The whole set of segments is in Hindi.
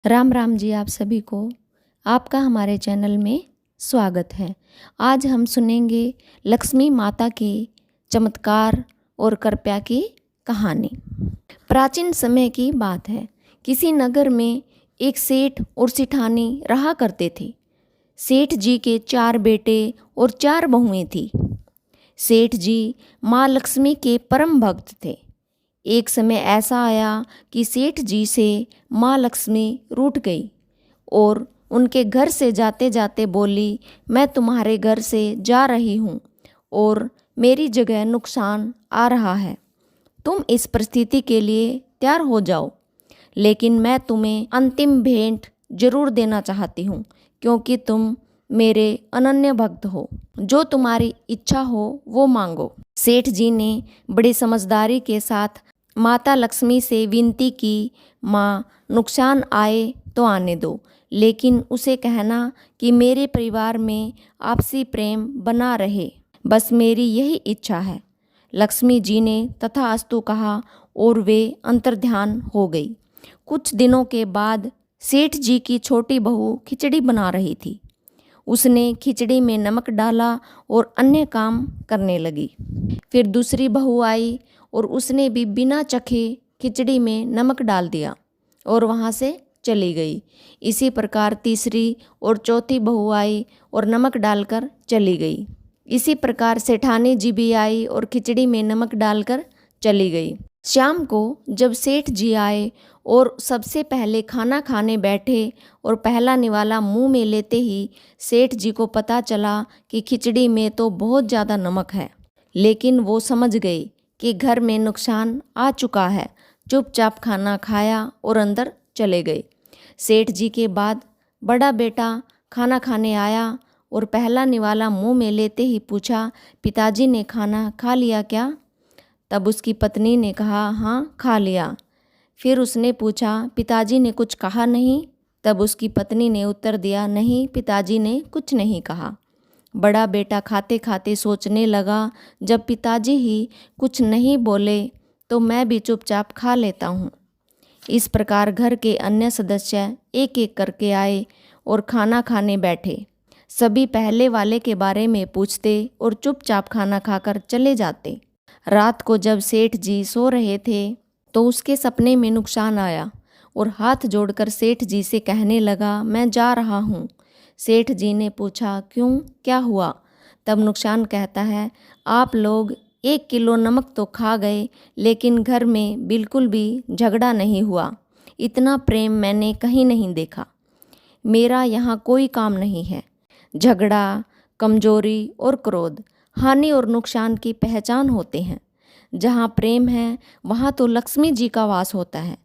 राम राम जी आप सभी को। आपका हमारे चैनल में स्वागत है। आज हम सुनेंगे लक्ष्मी माता की चमत्कार और कृपा की कहानी। प्राचीन समय की बात है। किसी नगर में एक सेठ और सेठानी रहा करते थे। सेठ जी के 4 बेटे और 4 बहुएं थी। सेठ जी माँ लक्ष्मी के परम भक्त थे। एक समय ऐसा आया कि सेठ जी से माँ लक्ष्मी रूठ गई और उनके घर से जाते जाते बोली, मैं तुम्हारे घर से जा रही हूँ और मेरी जगह नुकसान आ रहा है। तुम इस परिस्थिति के लिए तैयार हो जाओ, लेकिन मैं तुम्हें अंतिम भेंट जरूर देना चाहती हूँ, क्योंकि तुम मेरे अनन्य भक्त हो। जो तुम्हारी इच्छा हो वो मांगो। सेठ जी ने बड़ी समझदारी के साथ माता लक्ष्मी से विनती की, माँ नुकसान आए तो आने दो, लेकिन उसे कहना कि मेरे परिवार में आपसी प्रेम बना रहे, बस मेरी यही इच्छा है। लक्ष्मी जी ने तथास्तु कहा और वे अंतर्ध्यान हो गई। कुछ दिनों के बाद सेठ जी की छोटी बहू खिचड़ी बना रही थी। उसने खिचड़ी में नमक डाला और अन्य काम करने लगी। फिर दूसरी बहू आई और उसने भी बिना चखे खिचड़ी में नमक डाल दिया और वहाँ से चली गई। इसी प्रकार तीसरी और चौथी बहू आई और नमक डालकर चली गई। इसी प्रकार सेठानी जी भी आई और खिचड़ी में नमक डालकर चली गई। शाम को जब सेठ जी आए और सबसे पहले खाना खाने बैठे और पहला निवाला मुंह में लेते ही सेठ जी को पता चला कि खिचड़ी में तो बहुत ज़्यादा नमक है। लेकिन वो समझ गए कि घर में नुकसान आ चुका है। चुपचाप खाना खाया और अंदर चले गए। सेठ जी के बाद बड़ा बेटा खाना खाने आया और पहला निवाला मुंह में लेते ही पूछा, पिताजी ने खाना खा लिया क्या? तब उसकी पत्नी ने कहा, हाँ खा लिया। फिर उसने पूछा, पिताजी ने कुछ कहा नहीं? तब उसकी पत्नी ने उत्तर दिया, नहीं पिताजी ने कुछ नहीं कहा। बड़ा बेटा खाते खाते सोचने लगा, जब पिताजी ही कुछ नहीं बोले तो मैं भी चुपचाप खा लेता हूँ। इस प्रकार घर के अन्य सदस्य एक एक करके आए और खाना खाने बैठे। सभी पहले वाले के बारे में पूछते और चुपचाप खाना खाकर चले जाते। रात को जब सेठ जी सो रहे थे तो उसके सपने में नुकसान आया और हाथ जोड़कर सेठ जी से कहने लगा, मैं जा रहा हूँ। सेठ जी ने पूछा, क्यों, क्या हुआ? तब नुकसान कहता है, आप लोग 1 किलो नमक तो खा गए, लेकिन घर में बिल्कुल भी झगड़ा नहीं हुआ। इतना प्रेम मैंने कहीं नहीं देखा। मेरा यहाँ कोई काम नहीं है। झगड़ा, कमजोरी और क्रोध हानि और नुकसान की पहचान होते हैं। जहाँ प्रेम है वहाँ तो लक्ष्मी जी का वास होता है।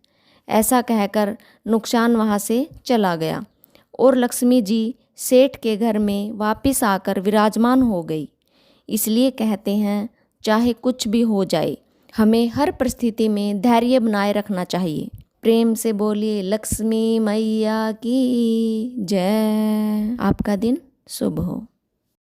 ऐसा कहकर नुकसान वहाँ से चला गया और लक्ष्मी जी सेठ के घर में वापस आकर विराजमान हो गई। इसलिए कहते हैं, चाहे कुछ भी हो जाए, हमें हर परिस्थिति में धैर्य बनाए रखना चाहिए। प्रेम से बोलिए लक्ष्मी मैया की जय। आपका दिन शुभ हो।